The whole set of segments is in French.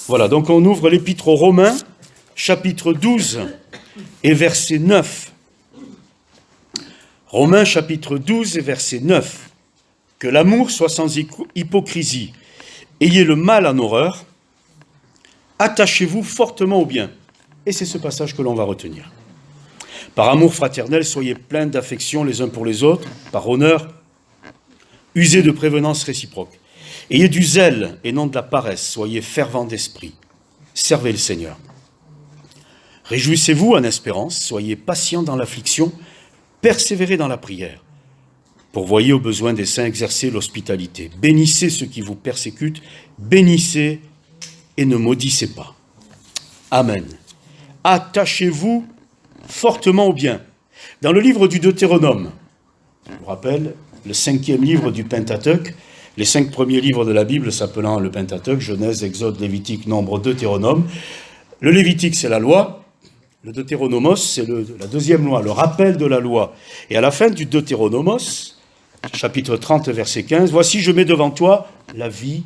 Voilà, donc on ouvre l'Épître aux Romains, chapitre 12 et verset 9. Romains, chapitre 12 et verset 9. Que l'amour soit sans hypocrisie. Ayez le mal en horreur. Attachez-vous fortement au bien. Et c'est ce passage que l'on va retenir. Par amour fraternel, soyez pleins d'affection les uns pour les autres, par honneur, usez de prévenance réciproque. Ayez du zèle et non de la paresse, soyez fervents d'esprit. Servez le Seigneur. Réjouissez-vous en espérance, soyez patients dans l'affliction, persévérez dans la prière. Pourvoyez aux besoins des saints, exercez l'hospitalité. Bénissez ceux qui vous persécutent, bénissez et ne maudissez pas. Amen. Attachez-vous fortement au bien. Dans le livre du Deutéronome, je vous rappelle, le 5e livre du Pentateuque, les 5 premiers livres de la Bible s'appelant le Pentateuque, Genèse, Exode, Lévitique, Nombre, Deutéronome. Le Lévitique, c'est la loi. Le Deutéronomos, c'est la deuxième loi, le rappel de la loi. Et à la fin du Deutéronomos, chapitre 30, verset 15, « Voici, je mets devant toi la vie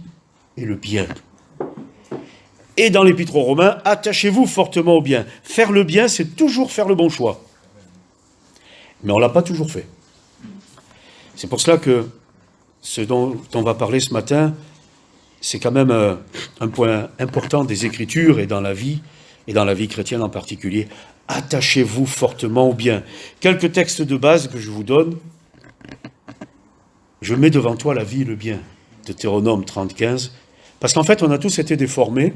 et le bien. » Et dans l'Épître aux Romains, « Attachez-vous fortement au bien. » Faire le bien, c'est toujours faire le bon choix. Mais on ne l'a pas toujours fait. C'est pour cela que ce dont on va parler ce matin, c'est quand même un point important des Écritures et dans la vie chrétienne en particulier. Attachez-vous fortement au bien. Quelques textes de base que je vous donne. Je mets devant toi la vie et le bien. Deutéronome 30, 15. Parce qu'en fait, on a tous été déformés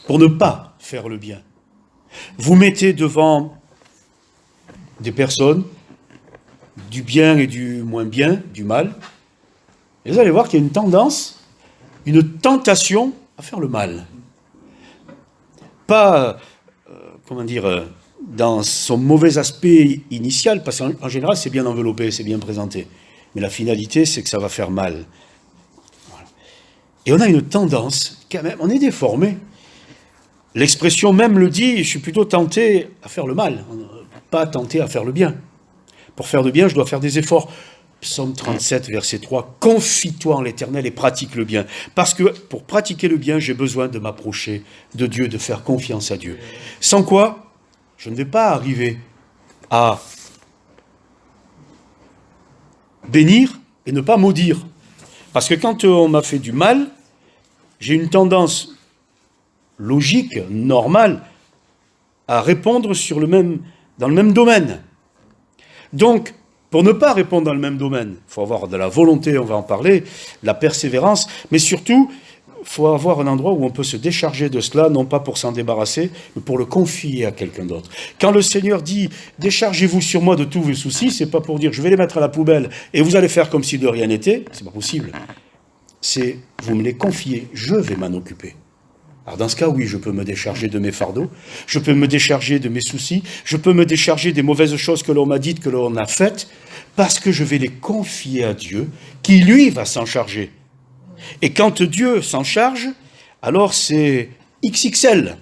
pour ne pas faire le bien. Vous mettez devant des personnes du bien et du moins bien, du mal, et vous allez voir qu'il y a une tendance, une tentation à faire le mal. Pas, dans son mauvais aspect initial, parce qu'en général, c'est bien enveloppé, c'est bien présenté. Mais la finalité, c'est que ça va faire mal. Voilà. Et on a une tendance, quand même, on est déformé. L'expression même le dit, je suis plutôt tenté à faire le mal, pas tenté à faire le bien. Pour faire le bien, je dois faire des efforts. Psaume 37, verset 3, « Confie-toi en l'Éternel et pratique le bien. » Parce que pour pratiquer le bien, j'ai besoin de m'approcher de Dieu, de faire confiance à Dieu. Sans quoi, je ne vais pas arriver à bénir et ne pas maudire. Parce que quand on m'a fait du mal, j'ai une tendance logique, normale, à répondre dans le même domaine. Donc, pour ne pas répondre dans le même domaine, il faut avoir de la volonté, on va en parler, de la persévérance, mais surtout, il faut avoir un endroit où on peut se décharger de cela, non pas pour s'en débarrasser, mais pour le confier à quelqu'un d'autre. Quand le Seigneur dit « Déchargez-vous sur moi de tous vos soucis », c'est pas pour dire « Je vais les mettre à la poubelle et vous allez faire comme si de rien n'était », c'est pas possible. C'est « Vous me les confiez, je vais m'en occuper ». Alors dans ce cas, oui, je peux me décharger de mes fardeaux, je peux me décharger de mes soucis, je peux me décharger des mauvaises choses que l'on m'a dites, que l'on a faites, parce que je vais les confier à Dieu, qui lui va s'en charger. Et quand Dieu s'en charge, alors c'est XXL.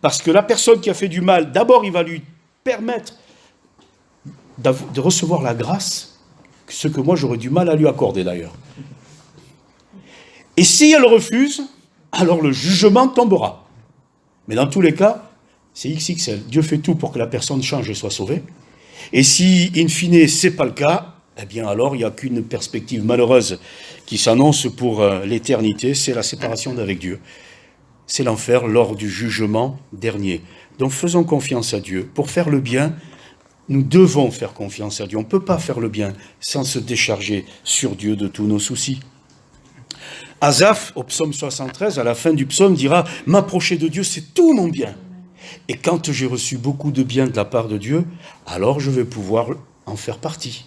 Parce que la personne qui a fait du mal, d'abord il va lui permettre de recevoir la grâce, ce que moi j'aurais du mal à lui accorder d'ailleurs. Et si elle refuse, alors le jugement tombera. Mais dans tous les cas, c'est XXL. Dieu fait tout pour que la personne change et soit sauvée. Et si, in fine, ce n'est pas le cas, eh bien alors il n'y a qu'une perspective malheureuse qui s'annonce pour l'éternité, c'est la séparation d'avec Dieu. C'est l'enfer lors du jugement dernier. Donc faisons confiance à Dieu. Pour faire le bien, nous devons faire confiance à Dieu. On ne peut pas faire le bien sans se décharger sur Dieu de tous nos soucis. Asaph, au psaume 73, à la fin du psaume, dira « M'approcher de Dieu, c'est tout mon bien. Et quand j'ai reçu beaucoup de bien de la part de Dieu, alors je vais pouvoir en faire partie,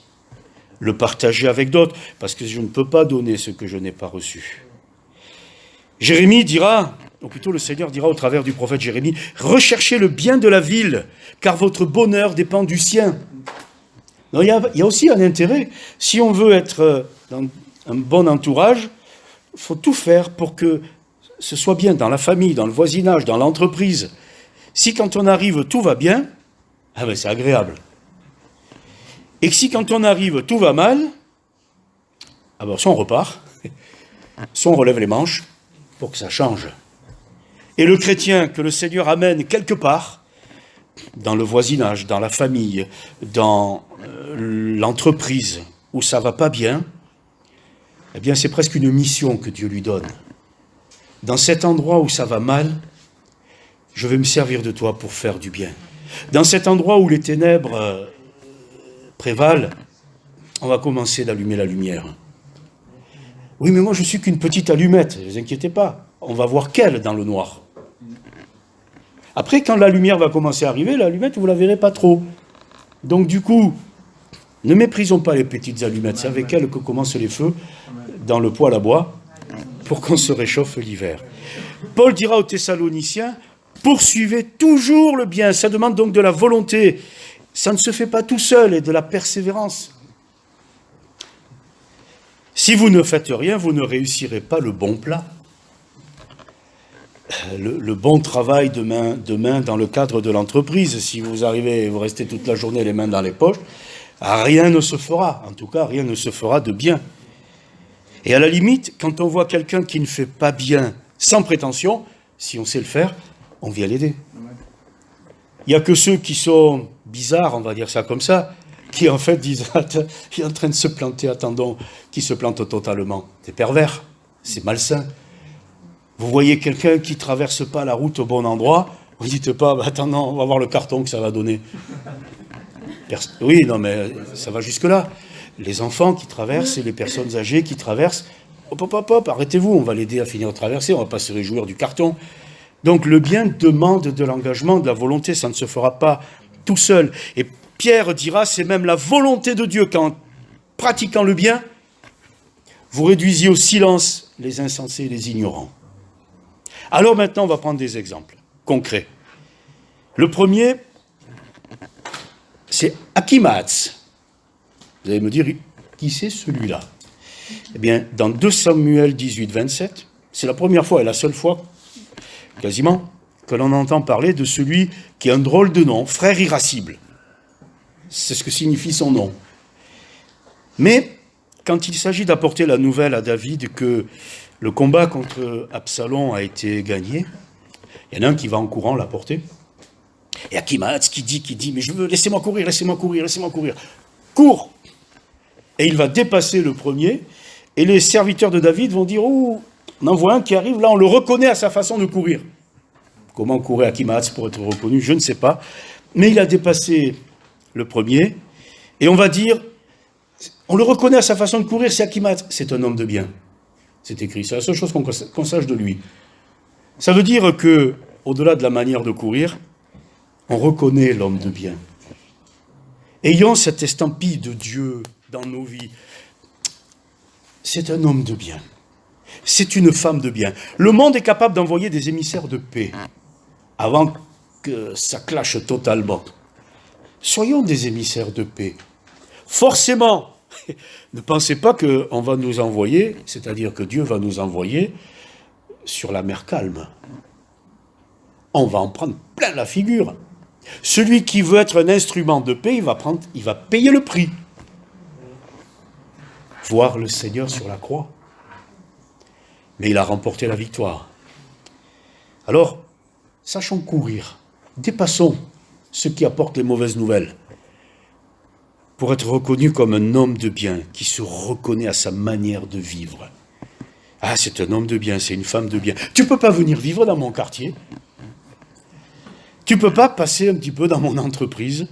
le partager avec d'autres, parce que je ne peux pas donner ce que je n'ai pas reçu. » Jérémie dira, ou plutôt le Seigneur dira au travers du prophète Jérémie, « Recherchez le bien de la ville, car votre bonheur dépend du sien. » Il y a aussi un intérêt. Si on veut être dans un bon entourage, il faut tout faire pour que ce soit bien dans la famille, dans le voisinage, dans l'entreprise. Si quand on arrive, tout va bien, ah ben c'est agréable. Et que si quand on arrive, tout va mal, ah ben soit on repart, soit on relève les manches pour que ça change. Et le chrétien que le Seigneur amène quelque part, dans le voisinage, dans la famille, dans l'entreprise, où ça ne va pas bien, eh bien c'est presque une mission que Dieu lui donne. Dans cet endroit où ça va mal, je vais me servir de toi pour faire du bien. Dans cet endroit où les ténèbres prévalent, on va commencer d'allumer la lumière. Oui, mais moi je suis qu'une petite allumette, ne vous inquiétez pas. On va voir qu'elle dans le noir. Après, quand la lumière va commencer à arriver, l'allumette, vous ne la verrez pas trop. Donc du coup, ne méprisons pas les petites allumettes. C'est avec elles que commencent les feux dans le poêle à bois pour qu'on se réchauffe l'hiver. Paul dira aux Thessaloniciens, poursuivez toujours le bien. Ça demande donc de la volonté. Ça ne se fait pas tout seul et de la persévérance. Si vous ne faites rien, vous ne réussirez pas le bon plat. Le bon travail demain dans le cadre de l'entreprise. Si vous arrivez et vous restez toute la journée les mains dans les poches, rien ne se fera. En tout cas, rien ne se fera de bien. Et à la limite, quand on voit quelqu'un qui ne fait pas bien, sans prétention, si on sait le faire, on vient l'aider. Il n'y a que ceux qui sont bizarres, on va dire ça comme ça, qui en fait disent « il est en train de se planter, attendons », qui se plantent totalement. C'est pervers, c'est malsain. Vous voyez quelqu'un qui ne traverse pas la route au bon endroit, vous ne dites pas, attends, on va voir le carton que ça va donner. Oui, non, mais ça va jusque-là. Les enfants qui traversent et les personnes âgées qui traversent, hop, arrêtez-vous, on va l'aider à finir de traverser, on ne va pas se réjouir du carton. Donc le bien demande de l'engagement, de la volonté, ça ne se fera pas tout seul. Et Pierre dira, c'est même la volonté de Dieu qu'en pratiquant le bien, vous réduisiez au silence les insensés et les ignorants. Alors maintenant, on va prendre des exemples concrets. Le premier, c'est Achimaatz. Vous allez me dire, qui c'est celui-là? Eh bien, dans 2 Samuel 18, 27, c'est la première fois et la seule fois, quasiment, que l'on entend parler de celui qui a un drôle de nom, frère irascible. C'est ce que signifie son nom. Mais, quand il s'agit d'apporter la nouvelle à David que le combat contre Absalom a été gagné, il y en a un qui va en courant l'apporter. Et Achimaatz qui dit, mais je veux, laissez-moi courir. Cours! Et il va dépasser le premier, et les serviteurs de David vont dire, oh, on en voit un qui arrive, là on le reconnaît à sa façon de courir. Comment courait Achimaatz pour être reconnu, je ne sais pas. Mais il a dépassé le premier, et on va dire, on le reconnaît à sa façon de courir, c'est Achimaatz, c'est un homme de bien. C'est écrit, c'est la seule chose qu'on sache de lui. Ça veut dire que, au-delà de la manière de courir, on reconnaît l'homme de bien. Ayant cette estampille de Dieu dans nos vies, c'est un homme de bien. C'est une femme de bien. Le monde est capable d'envoyer des émissaires de paix avant que ça clash totalement. Soyons des émissaires de paix. Forcément, ne pensez pas qu'on va nous envoyer, c'est-à-dire que Dieu va nous envoyer sur la mer calme. On va en prendre plein la figure. Celui qui veut être un instrument de paix, il va payer le prix. Voir le Seigneur sur la croix. Mais il a remporté la victoire. Alors, sachons courir. Dépassons ceux qui apportent les mauvaises nouvelles. Pour être reconnu comme un homme de bien, qui se reconnaît à sa manière de vivre. Ah, c'est un homme de bien, c'est une femme de bien. Tu ne peux pas venir vivre dans mon quartier. Tu ne peux pas passer un petit peu dans mon entreprise.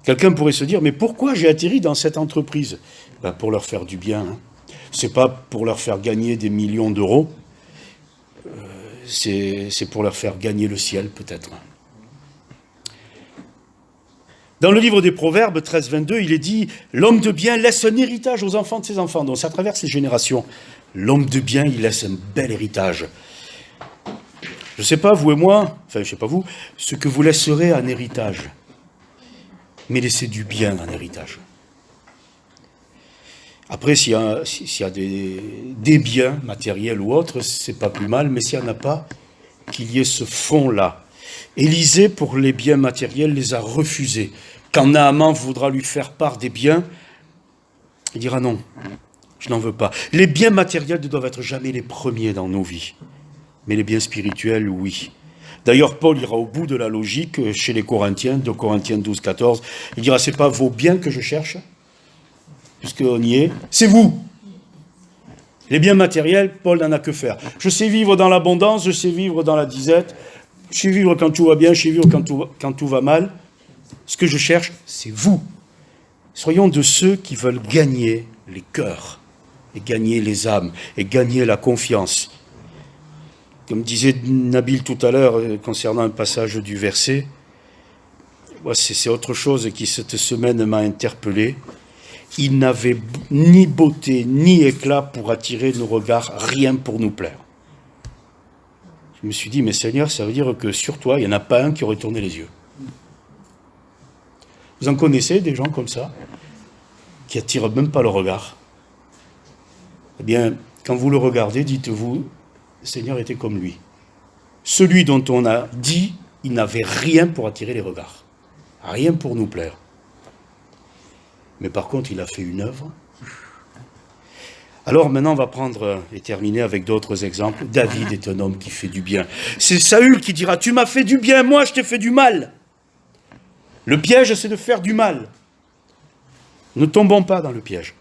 Quelqu'un pourrait se dire, mais pourquoi j'ai atterri dans cette entreprise? Pour leur faire du bien. Hein. C'est pas pour leur faire gagner des millions d'euros. C'est pour leur faire gagner le ciel, peut-être. Dans le livre des Proverbes 13, 22, il est dit « L'homme de bien laisse un héritage aux enfants de ses enfants. » Donc ça traverse les générations. L'homme de bien, il laisse un bel héritage. Je ne sais pas, vous et moi, enfin je ne sais pas vous, ce que vous laisserez en héritage. Mais laissez du bien en héritage. Après, s'il y a des biens matériels ou autres, c'est pas plus mal, mais s'il n'y en a pas, qu'il y ait ce fond-là. Élisée, pour les biens matériels, les a refusés. Quand Naaman voudra lui faire part des biens, il dira non, je n'en veux pas. Les biens matériels ne doivent être jamais les premiers dans nos vies, mais les biens spirituels, oui. D'ailleurs, Paul ira au bout de la logique chez les Corinthiens, 2 Corinthiens 12, 14. Il dira, c'est pas vos biens que je cherche, puisqu'on y est, c'est vous. Les biens matériels, Paul n'en a que faire. Je sais vivre dans l'abondance, je sais vivre dans la disette, je sais vivre quand tout va bien, je sais vivre quand tout va mal. Ce que je cherche, c'est vous. Soyons de ceux qui veulent gagner les cœurs, et gagner les âmes, et gagner la confiance. Comme disait Nabil tout à l'heure concernant un passage du verset, c'est autre chose qui cette semaine m'a interpellé. Il n'avait ni beauté ni éclat pour attirer nos regards, rien pour nous plaire. Je me suis dit, mais Seigneur, ça veut dire que sur toi, il n'y en a pas un qui aurait tourné les yeux. Vous en connaissez des gens comme ça, qui n'attirent même pas le regard? Eh bien, quand vous le regardez, dites-vous, le Seigneur était comme lui. Celui dont on a dit, il n'avait rien pour attirer les regards. Rien pour nous plaire. Mais par contre, il a fait une œuvre. Alors maintenant, on va prendre et terminer avec d'autres exemples. David est un homme qui fait du bien. C'est Saül qui dira, tu m'as fait du bien, moi je t'ai fait du mal. Le piège, c'est de faire du mal. Ne tombons pas dans le piège.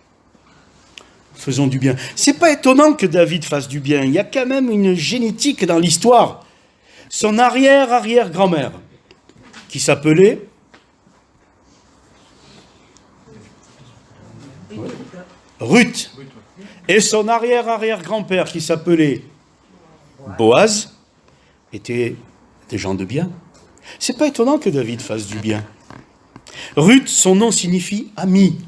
Faisons du bien. C'est pas étonnant que David fasse du bien. Il y a quand même une génétique dans l'histoire. Son arrière-arrière-grand-mère, qui s'appelait Ruth. Et son arrière-arrière-grand-père, qui s'appelait Boaz, étaient des gens de bien. C'est pas étonnant que David fasse du bien. Ruth, son nom signifie ami.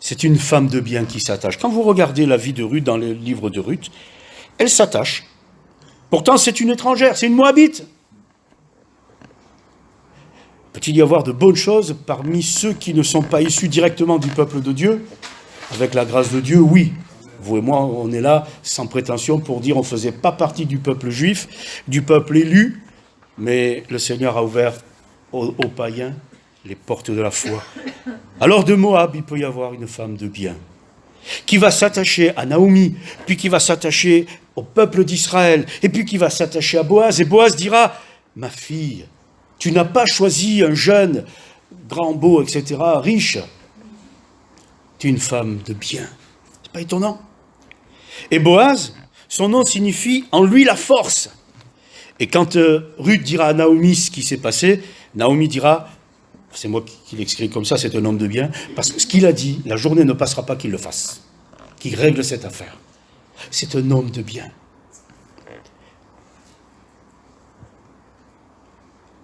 C'est une femme de bien qui s'attache. Quand vous regardez la vie de Ruth dans le livre de Ruth, elle s'attache. Pourtant, c'est une étrangère, c'est une Moabite. Peut-il y avoir de bonnes choses parmi ceux qui ne sont pas issus directement du peuple de Dieu? Avec la grâce de Dieu, oui. Vous et moi, on est là sans prétention pour dire on ne faisait pas partie du peuple juif, du peuple élu, mais le Seigneur a ouvert aux païens les portes de la foi. Alors de Moab, il peut y avoir une femme de bien, qui va s'attacher à Naomi, puis qui va s'attacher au peuple d'Israël, et puis qui va s'attacher à Boaz, et Boaz dira, ma fille, tu n'as pas choisi un jeune, grand, beau, etc., riche, tu es une femme de bien. C'est pas étonnant. Et Boaz, son nom signifie en lui la force. Et quand Ruth dira à Naomi ce qui s'est passé, Naomi dira, c'est moi qui l'écris comme ça, c'est un homme de bien, parce que ce qu'il a dit, la journée ne passera pas qu'il le fasse, qu'il règle cette affaire. C'est un homme de bien.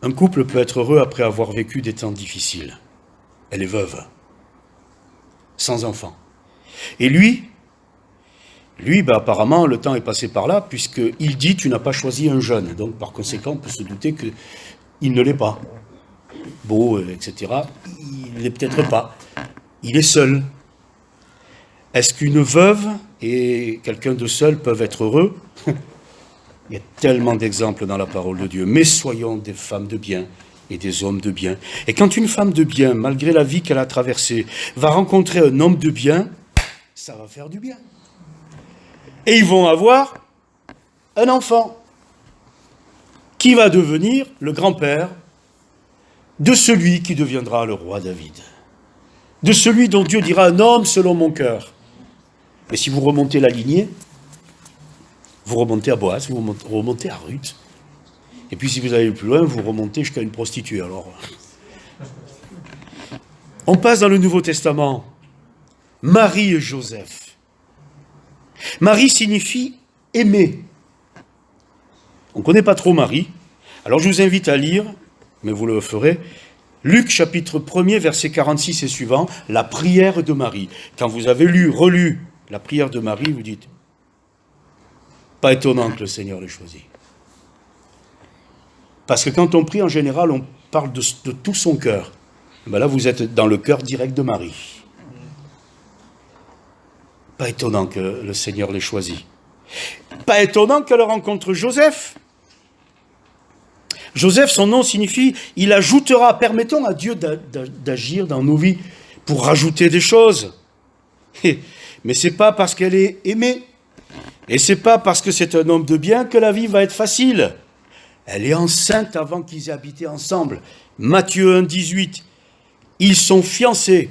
Un couple peut être heureux après avoir vécu des temps difficiles. Elle est veuve, sans enfant. Et lui, apparemment, le temps est passé par là, puisqu'il dit, tu n'as pas choisi un jeune. Donc, par conséquent, on peut se douter qu'il ne l'est pas. Beau, etc. Il ne l'est peut-être pas. Il est seul. Est-ce qu'une veuve et quelqu'un de seul peuvent être heureux? Il y a tellement d'exemples dans la parole de Dieu. Mais soyons des femmes de bien et des hommes de bien. Et quand une femme de bien, malgré la vie qu'elle a traversée, va rencontrer un homme de bien, ça va faire du bien. Et ils vont avoir un enfant qui va devenir le grand-père de celui qui deviendra le roi David. De celui dont Dieu dira un homme selon mon cœur. Mais si vous remontez la lignée, vous remontez à Boaz, vous remontez à Ruth. Et puis si vous allez plus loin, vous remontez jusqu'à une prostituée. Alors, on passe dans le Nouveau Testament. Marie et Joseph. Marie signifie aimer. On ne connaît pas trop Marie. Alors je vous invite à lire, mais vous le ferez, Luc chapitre 1er, verset 46 et suivant, la prière de Marie. Quand vous avez relu la prière de Marie, vous dites, pas étonnant que le Seigneur l'ait choisi. Parce que quand on prie, en général, on parle de tout son cœur. Ben là, vous êtes dans le cœur direct de Marie. Pas étonnant que le Seigneur l'ait choisi. Pas étonnant qu'elle rencontre Joseph. Joseph, son nom signifie « il ajoutera ». Permettons à Dieu d'agir dans nos vies pour rajouter des choses. Mais ce n'est pas parce qu'elle est aimée, Et c'est pas parce que c'est un homme de bien que la vie va être facile. Elle est enceinte avant qu'ils aient habité ensemble. Matthieu 1, 18. Ils sont fiancés.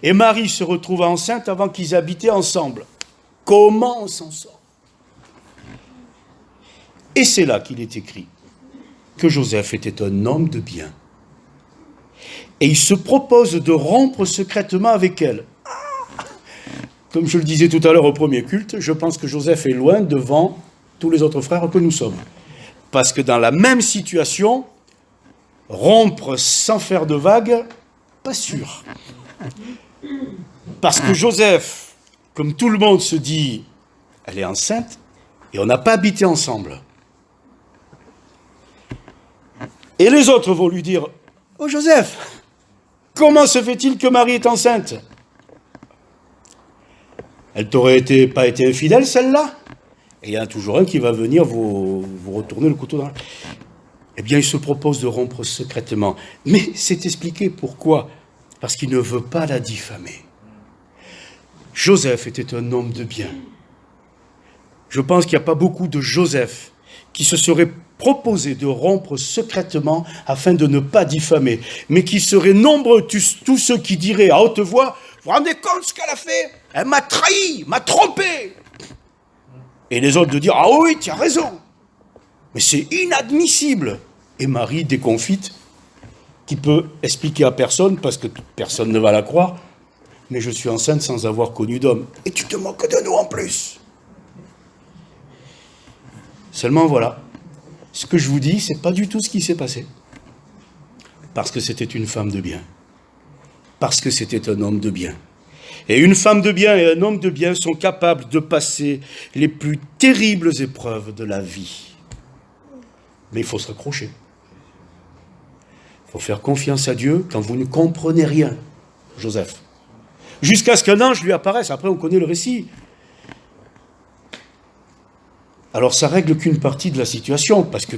Et Marie se retrouve enceinte avant qu'ils habitaient ensemble. Comment on s'en sort? Et c'est là qu'il est écrit que Joseph était un homme de bien. Et il se propose de rompre secrètement avec elle. Comme je le disais tout à l'heure au premier culte, je pense que Joseph est loin devant tous les autres frères que nous sommes. Parce que dans la même situation, rompre sans faire de vagues, pas sûr. Parce que Joseph, comme tout le monde se dit, elle est enceinte, et on n'a pas habité ensemble. Et les autres vont lui dire, « Oh Joseph, comment se fait-il que Marie est enceinte ?» Elle t'aurait pas été infidèle, celle-là? Et il y en a toujours un qui va venir vous retourner le couteau dans la... Eh bien, il se propose de rompre secrètement. Mais c'est expliqué pourquoi. Parce qu'il ne veut pas la diffamer. Joseph était un homme de bien. Je pense qu'il n'y a pas beaucoup de Joseph qui se seraient proposé de rompre secrètement afin de ne pas diffamer, mais qui seraient nombreux tous ceux qui diraient à haute voix, « Vous vous rendez compte ce qu'elle a fait? Elle m'a trahi, m'a trompé !» Et les autres de dire, « Ah oui, tu as raison !» Mais c'est inadmissible. Et Marie, déconfite, qui peut expliquer à personne, parce que personne ne va la croire, mais je suis enceinte sans avoir connu d'homme. Et tu te moques de nous en plus. Seulement voilà, ce que je vous dis, c'est pas du tout ce qui s'est passé. Parce que c'était une femme de bien. Parce que c'était un homme de bien. Et une femme de bien et un homme de bien sont capables de passer les plus terribles épreuves de la vie. Mais il faut se raccrocher. Il faut faire confiance à Dieu quand vous ne comprenez rien, Joseph. Jusqu'à ce qu'un ange lui apparaisse. Après, on connaît le récit. Alors, ça règle qu'une partie de la situation, parce que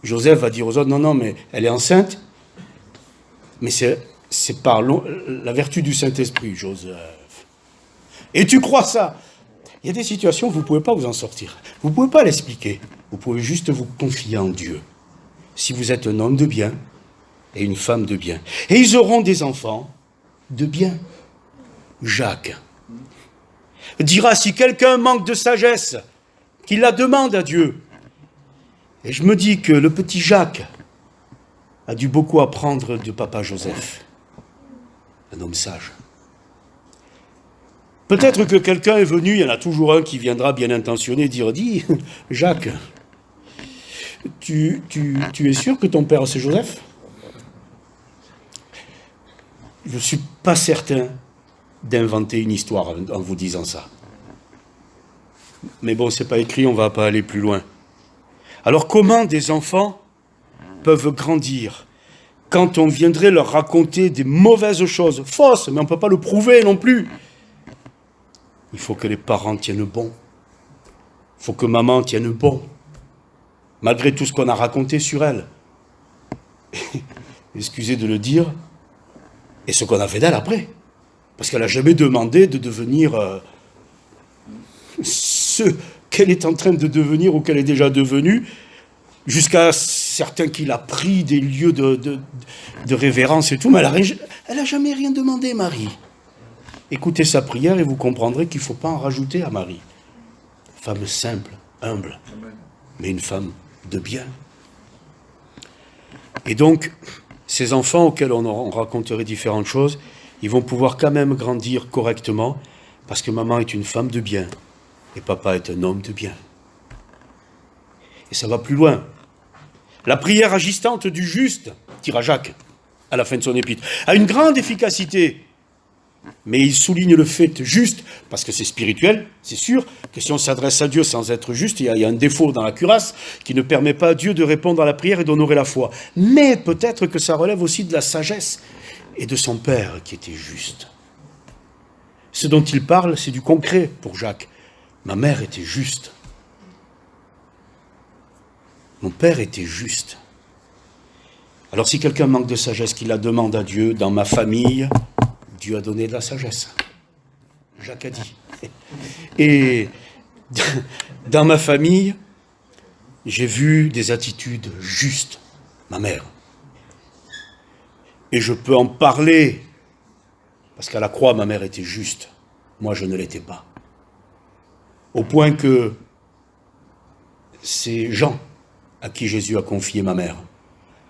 Joseph va dire aux autres, non, mais elle est enceinte, mais c'est par la vertu du Saint-Esprit, Joseph. Et tu crois ça? Il y a des situations où vous ne pouvez pas vous en sortir. Vous ne pouvez pas l'expliquer. Vous pouvez juste vous confier en Dieu. Si vous êtes un homme de bien et une femme de bien. Et ils auront des enfants de bien. Jacques dira, si quelqu'un manque de sagesse, qu'il la demande à Dieu. Et je me dis que le petit Jacques a dû beaucoup apprendre de papa Joseph, un homme sage. Peut-être que quelqu'un est venu, il y en a toujours un qui viendra bien intentionné dire, dis, Jacques, tu es sûr que ton père c'est Joseph? Je ne suis pas certain d'inventer une histoire en vous disant ça. Mais bon, c'est pas écrit, on ne va pas aller plus loin. Alors comment des enfants peuvent grandir quand on viendrait leur raconter des mauvaises choses, fausses, mais on ne peut pas le prouver non plus? Il faut que les parents tiennent bon. Il faut que maman tienne bon. Malgré tout ce qu'on a raconté sur elle. Excusez de le dire. Et ce qu'on a fait d'elle après. Parce qu'elle n'a jamais demandé de devenir ce qu'elle est en train de devenir ou qu'elle est déjà devenue, jusqu'à certains qui l'a pris des lieux de révérence et tout, mais elle n'a jamais rien demandé, Marie. Écoutez sa prière et vous comprendrez qu'il ne faut pas en rajouter à Marie. Femme simple, humble, mais une femme de bien. Et donc, ces enfants auxquels on raconterait différentes choses, ils vont pouvoir quand même grandir correctement, parce que maman est une femme de bien, et papa est un homme de bien. Et ça va plus loin. La prière agissante du juste, dira Jacques, à la fin de son épître, a une grande efficacité. Mais il souligne le fait juste, parce que c'est spirituel, c'est sûr, que si on s'adresse à Dieu sans être juste, il y a un défaut dans la cuirasse qui ne permet pas à Dieu de répondre à la prière et d'honorer la foi. Mais peut-être que ça relève aussi de la sagesse et de son père qui était juste. Ce dont il parle, c'est du concret pour Jacques. Ma mère était juste. Mon père était juste. Alors si quelqu'un manque de sagesse, qu'il la demande à Dieu, dans ma famille, Dieu a donné de la sagesse. Jacques a dit. Et dans ma famille, j'ai vu des attitudes justes, ma mère. Et je peux en parler, parce qu'à la croix, ma mère était juste. Moi, je ne l'étais pas. Au point que c'est Jean à qui Jésus a confié ma mère,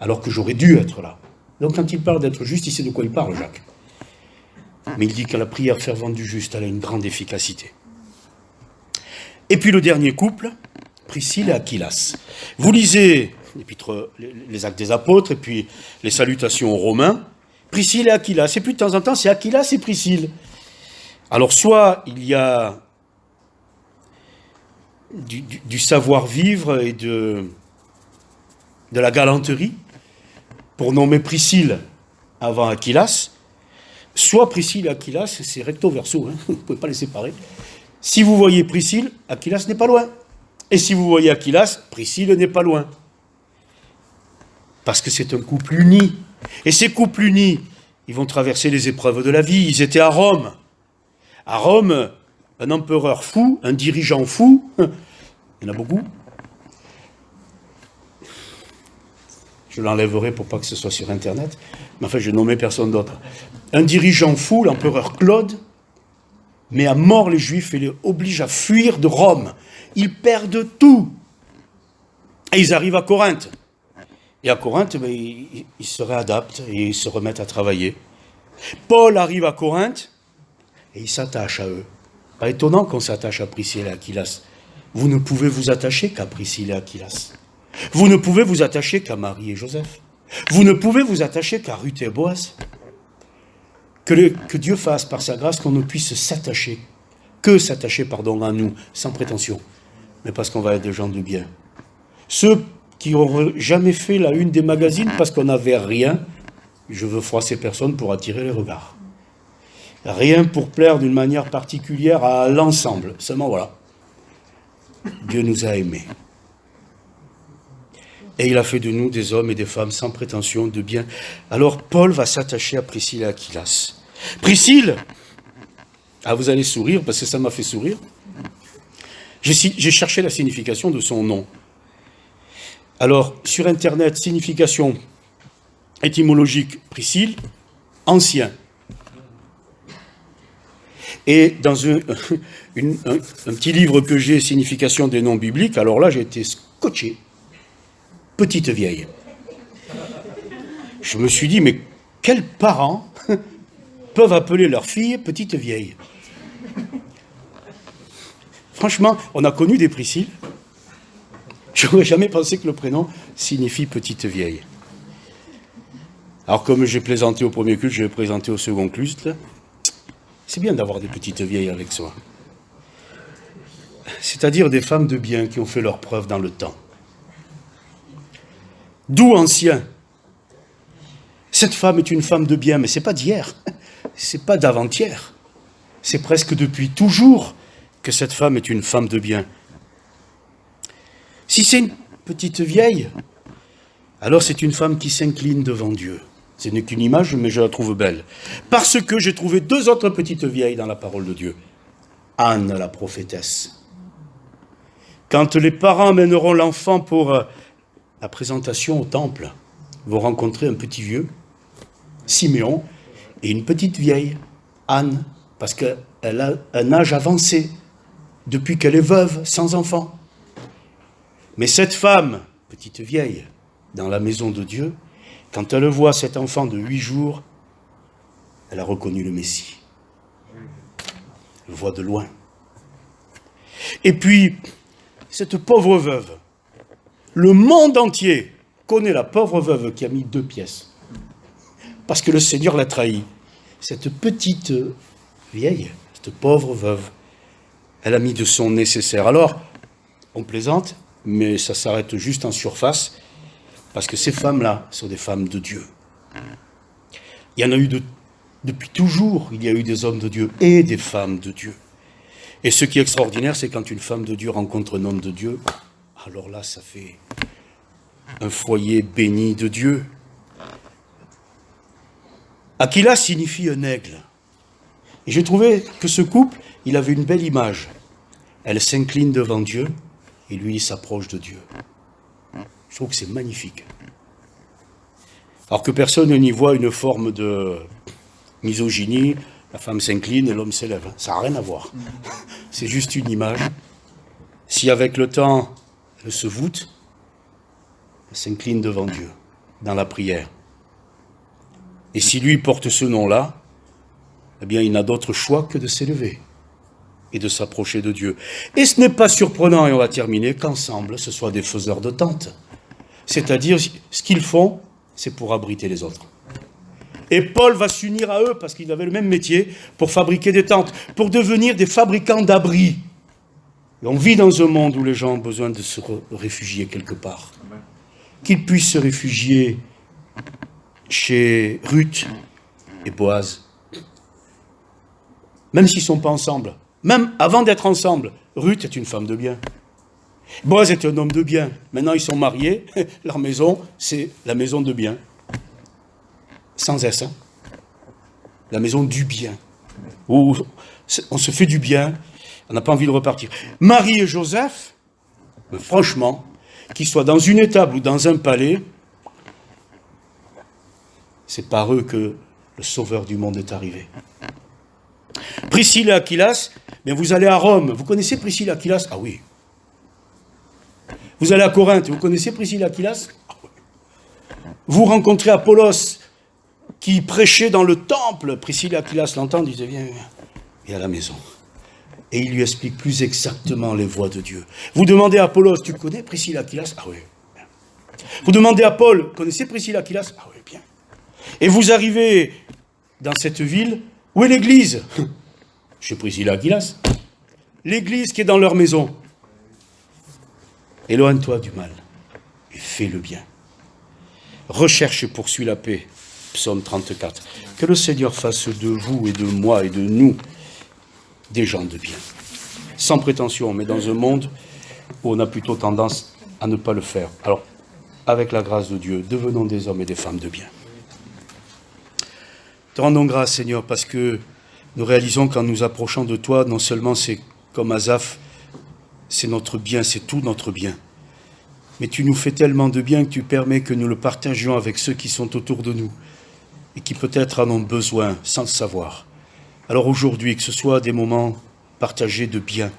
alors que j'aurais dû être là. Donc quand il parle d'être juste, il sait de quoi il parle, Jacques. Mais il dit que la prière fervente du juste, elle a une grande efficacité. Et puis le dernier couple, Priscille et Aquilas. Vous lisez les Actes des Apôtres et puis les salutations aux Romains. Priscille et Aquilas. Et puis de temps en temps, c'est Aquilas et Priscille. Alors soit il y a du savoir-vivre et de la galanterie pour nommer Priscille avant Aquilas, soit Priscille et Aquilas, c'est recto verso, hein, vous ne pouvez pas les séparer. Si vous voyez Priscille, Aquilas n'est pas loin. Et si vous voyez Aquilas, Priscille n'est pas loin. Parce que c'est un couple uni. Et ces couples unis, ils vont traverser les épreuves de la vie. Ils étaient à Rome. À Rome, un empereur fou, un dirigeant fou, il y en a beaucoup. Je l'enlèverai pour pas que ce soit sur Internet, mais enfin, je nommais personne d'autre. Un dirigeant fou, l'empereur Claude, met à mort les Juifs et les oblige à fuir de Rome. Ils perdent tout. Et ils arrivent à Corinthe. Et à Corinthe, ils se réadaptent et ils se remettent à travailler. Paul arrive à Corinthe et il s'attache à eux. Pas étonnant qu'on s'attache à Priscille et Aquilas. Vous ne pouvez vous attacher qu'à Priscille et Aquilas. Vous ne pouvez vous attacher qu'à Marie et Joseph. Vous ne pouvez vous attacher qu'à Ruth et Boaz. Que Dieu fasse par sa grâce qu'on ne puisse s'attacher, à nous, sans prétention, mais parce qu'on va être des gens de bien. Ceux qui n'ont jamais fait la une des magazines parce qu'on n'avait rien, je veux froisser personne pour attirer les regards. Rien pour plaire d'une manière particulière à l'ensemble. Seulement voilà, Dieu nous a aimés. Et il a fait de nous des hommes et des femmes sans prétention de bien. Alors Paul va s'attacher à Priscille et Aquilas. Priscille, vous allez sourire parce que ça m'a fait sourire. J'ai cherché la signification de son nom. Alors, sur Internet, signification étymologique, Priscille, ancien. Et dans un petit livre que j'ai, signification des noms bibliques, alors là, j'ai été scotché. Petite vieille. Je me suis dit, mais quels parents peuvent appeler leur fille petite vieille? Franchement, on a connu des Priscilles. Je n'aurais jamais pensé que le prénom signifie petite vieille. Alors comme j'ai plaisanté au premier culte, je vais présenter au second culte. C'est bien d'avoir des petites vieilles avec soi. C'est-à-dire des femmes de bien qui ont fait leur preuve dans le temps. D'où ancien. Cette femme est une femme de bien, mais ce n'est pas d'hier, c'est pas d'avant-hier. C'est presque depuis toujours que cette femme est une femme de bien. Si c'est une petite vieille, alors c'est une femme qui s'incline devant Dieu. Ce n'est qu'une image, mais je la trouve belle. Parce que j'ai trouvé deux autres petites vieilles dans la parole de Dieu. Anne, la prophétesse. Quand les parents mèneront l'enfant pour la présentation au temple, vont rencontrer un petit vieux, Siméon, et une petite vieille, Anne, parce qu'elle a un âge avancé, depuis qu'elle est veuve, sans enfant. Mais cette femme, petite vieille, dans la maison de Dieu, quand elle voit cet enfant de 8 jours, elle a reconnu le Messie. Elle le voit de loin. Et puis, cette pauvre veuve, le monde entier connaît la pauvre veuve qui a mis 2 pièces. Parce que le Seigneur l'a trahi. Cette petite vieille, cette pauvre veuve, elle a mis de son nécessaire. Alors, on plaisante, mais ça s'arrête juste en surface, parce que ces femmes-là sont des femmes de Dieu. Il y en a eu depuis toujours, il y a eu des hommes de Dieu et des femmes de Dieu. Et ce qui est extraordinaire, c'est quand une femme de Dieu rencontre un homme de Dieu, alors là, ça fait un foyer béni de Dieu. Aquila signifie un aigle. Et j'ai trouvé que ce couple, il avait une belle image. Elle s'incline devant Dieu et lui, il s'approche de Dieu. Je trouve que c'est magnifique. Alors que personne n'y voit une forme de misogynie, la femme s'incline et l'homme s'élève. Ça n'a rien à voir. C'est juste une image. Si avec le temps, elle se voûte, elle s'incline devant Dieu, dans la prière. Et si lui porte ce nom-là, eh bien, il n'a d'autre choix que de s'élever et de s'approcher de Dieu. Et ce n'est pas surprenant, et on va terminer, qu'ensemble, ce soit des faiseurs de tentes. C'est-à-dire, ce qu'ils font, c'est pour abriter les autres. Et Paul va s'unir à eux, parce qu'ils avaient le même métier, pour fabriquer des tentes, pour devenir des fabricants d'abris. Et on vit dans un monde où les gens ont besoin de se réfugier quelque part. Qu'ils puissent se réfugier chez Ruth et Boaz. Même s'ils ne sont pas ensemble. Même avant d'être ensemble, Ruth est une femme de bien. Boaz est un homme de bien. Maintenant, ils sont mariés. Leur maison, c'est la maison de bien. Sans S. Hein. La maison du bien. Où on se fait du bien. On n'a pas envie de repartir. Marie et Joseph, franchement, qu'ils soient dans une étable ou dans un palais, c'est par eux que le Sauveur du monde est arrivé. Priscille et Aquilas, bien vous allez à Rome. Vous connaissez Priscille et Aquilas? Ah oui. Vous allez à Corinthe. Vous connaissez Priscille et Aquilas? Ah oui. Vous rencontrez Apollos qui prêchait dans le temple. Priscille et Aquilas l'entendent, ils disent viens à la maison. Et il lui explique plus exactement les voies de Dieu. Vous demandez à Apollos, tu connais Priscille et Aquilas? Ah oui. Bien. Vous demandez à Paul, connaissez Priscille et Aquilas? Ah oui, bien. Et vous arrivez dans cette ville, où est l'église? Chez Priscille et Aquilas. L'église qui est dans leur maison. Éloigne-toi du mal et fais le bien. Recherche et poursuis la paix. Psaume 34. Que le Seigneur fasse de vous et de moi et de nous des gens de bien. Sans prétention, mais dans un monde où on a plutôt tendance à ne pas le faire. Alors, avec la grâce de Dieu, devenons des hommes et des femmes de bien. Te rendons grâce, Seigneur, parce que nous réalisons qu'en nous approchant de toi, non seulement c'est comme Asaph, c'est notre bien, c'est tout notre bien. Mais tu nous fais tellement de bien que tu permets que nous le partagions avec ceux qui sont autour de nous et qui peut-être en ont besoin sans le savoir. Alors aujourd'hui, que ce soit des moments partagés de bien,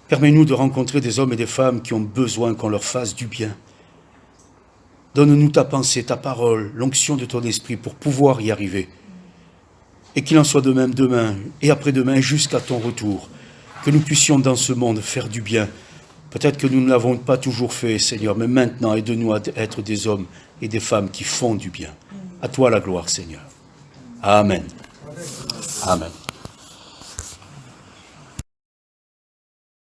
permets-nous de rencontrer des hommes et des femmes qui ont besoin qu'on leur fasse du bien. Donne-nous ta pensée, ta parole, l'onction de ton esprit pour pouvoir y arriver. Et qu'il en soit de même demain et après-demain jusqu'à ton retour. Que nous puissions dans ce monde faire du bien. Peut-être que nous ne l'avons pas toujours fait, Seigneur, mais maintenant aide-nous à être des hommes et des femmes qui font du bien. À toi la gloire, Seigneur. Amen. Amen.